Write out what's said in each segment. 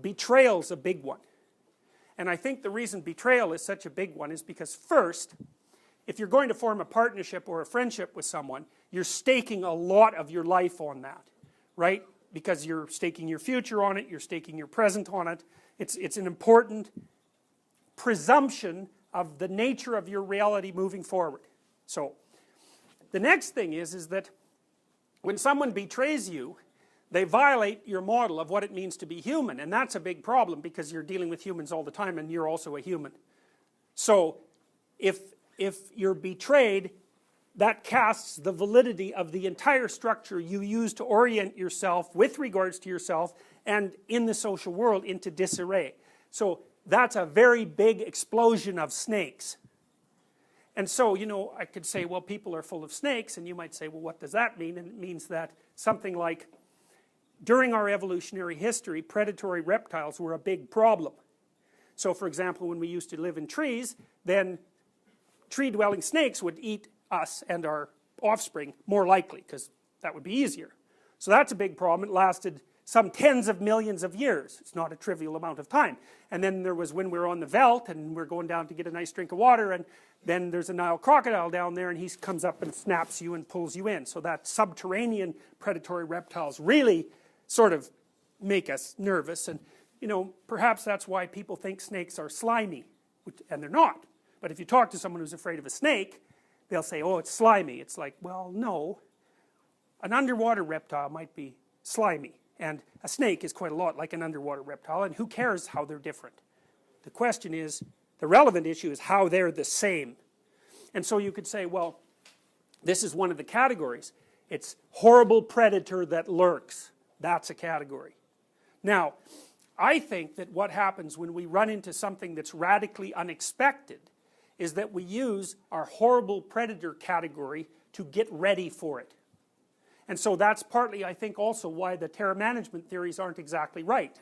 Betrayal's a big one. And I think the reason betrayal is such a big one is because first, if you're going to form a partnership or a friendship with someone, you're staking a lot of your life on that, right? Because you're staking your future on it, you're staking your present on it. It's an important presumption of the nature of your reality moving forward. So, the next thing is that when someone betrays you, they violate your model of what it means to be human, and that's a big problem because you're dealing with humans all the time and you're also a human. So, if you're betrayed, that casts the validity of the entire structure you use to orient yourself with regards to yourself and in the social world into disarray. So that's a very big explosion of snakes. And so, you know, I could say, well, people are full of snakes, and you might say, well, what does that mean? And it means that something like, during our evolutionary history, predatory reptiles were a big problem. So, for example, when we used to live in trees, then tree-dwelling snakes would eat us and our offspring more likely, because that would be easier. So that's a big problem. It lasted some tens of millions of years. It's not a trivial amount of time. And then there was when we were on the veldt and we're going down to get a nice drink of water, and then there's a Nile crocodile down there, and he comes up and snaps you and pulls you in. So that subterranean predatory reptiles really sort of make us nervous. And you know, perhaps that's why people think snakes are slimy, and they're not. But if you talk to someone who's afraid of a snake, they'll say, oh, it's slimy. It's like, well, no. An underwater reptile might be slimy, and a snake is quite a lot like an underwater reptile, and who cares how they're different? The question is, the relevant issue is how they're the same. And so you could say, well, this is one of the categories. It's horrible predator that lurks. That's a category. Now, I think that what happens when we run into something that's radically unexpected is that we use our horrible predator category to get ready for it. And so that's partly, I think, also why the terror management theories aren't exactly right.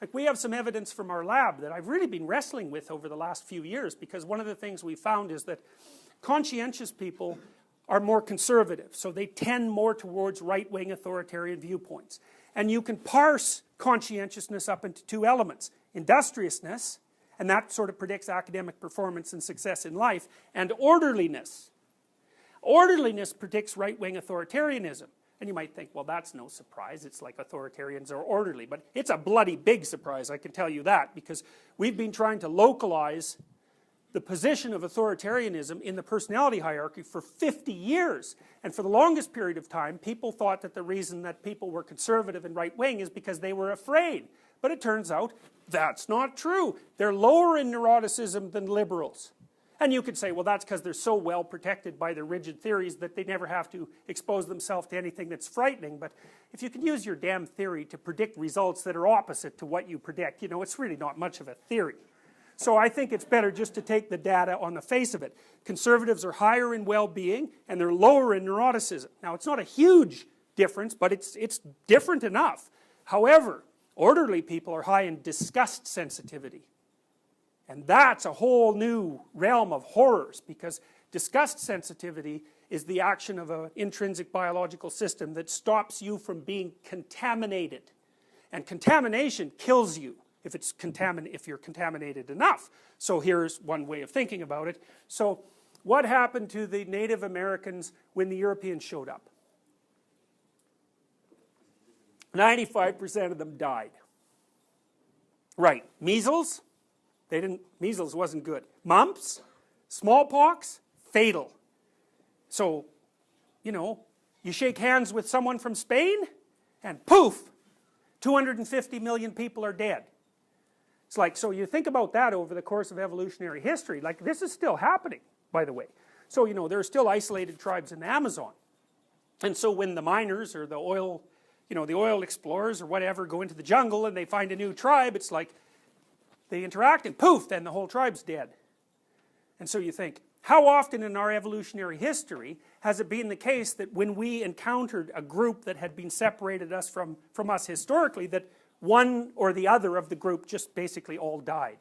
Like, we have some evidence from our lab that I've really been wrestling with over the last few years, because one of the things we found is that conscientious people are more conservative, so they tend more towards right-wing authoritarian viewpoints. And you can parse conscientiousness up into two elements: industriousness, and that sort of predicts academic performance and success in life, and orderliness. Orderliness predicts right-wing authoritarianism. And you might think, well, that's no surprise, it's like authoritarians are orderly. But it's a bloody big surprise, I can tell you that, because we've been trying to localize the position of authoritarianism in the personality hierarchy for 50 years. And for the longest period of time, people thought that the reason that people were conservative and right-wing is because they were afraid. But it turns out that's not true. They're lower in neuroticism than liberals. And you could say, well, that's because they're so well protected by their rigid theories that they never have to expose themselves to anything that's frightening. But if you can use your damn theory to predict results that are opposite to what you predict, you know, it's really not much of a theory. So I think it's better just to take the data on the face of it. Conservatives are higher in well-being and they're lower in neuroticism. Now, it's not a huge difference, but it's different enough. However, orderly people are high in disgust sensitivity. And that's a whole new realm of horrors, because disgust sensitivity is the action of an intrinsic biological system that stops you from being contaminated. And contamination kills you if you're contaminated enough. So here's one way of thinking about it. So what happened to the Native Americans when the Europeans showed up? 95% of them died. Right, measles? Measles wasn't good. Mumps, smallpox, fatal. So, you know, you shake hands with someone from Spain, and poof, 250 million people are dead. It's like, so you think about that over the course of evolutionary history, like this is still happening, by the way. So, you know, there are still isolated tribes in the Amazon. And so when the miners or the oil, you know, the oil explorers or whatever go into the jungle and they find a new tribe, it's like, they interact and poof, then the whole tribe's dead. And so you think, how often in our evolutionary history has it been the case that when we encountered a group that had been separated us from us historically, that one or the other of the group just basically all died?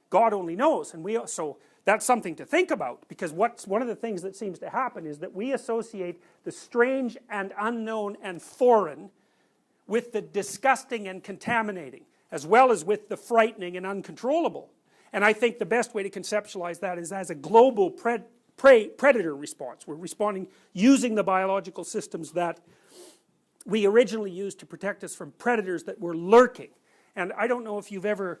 God only knows. And so that's something to think about, because one of the things that seems to happen is that we associate the strange and unknown and foreign with the disgusting and contaminating. as well as with the frightening and uncontrollable. And I think the best way to conceptualize that is as a global predator response. We're responding using the biological systems that we originally used to protect us from predators that were lurking. And I don't know if you've ever,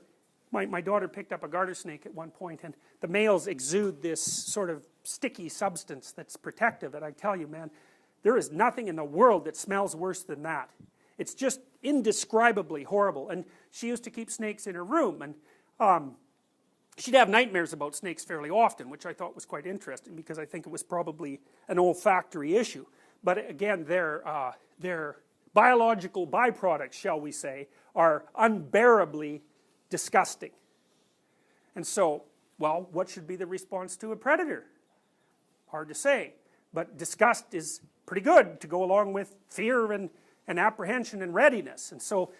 my daughter picked up a garter snake at one point, and the males exude this sort of sticky substance that's protective, and I tell you, man, there is nothing in the world that smells worse than that. It's just indescribably horrible. And she used to keep snakes in her room, and she'd have nightmares about snakes fairly often, which I thought was quite interesting, because I think it was probably an olfactory issue. But again, their biological byproducts, shall we say, are unbearably disgusting. And so, well, what should be the response to a predator? Hard to say, but disgust is pretty good to go along with fear and apprehension and readiness. And so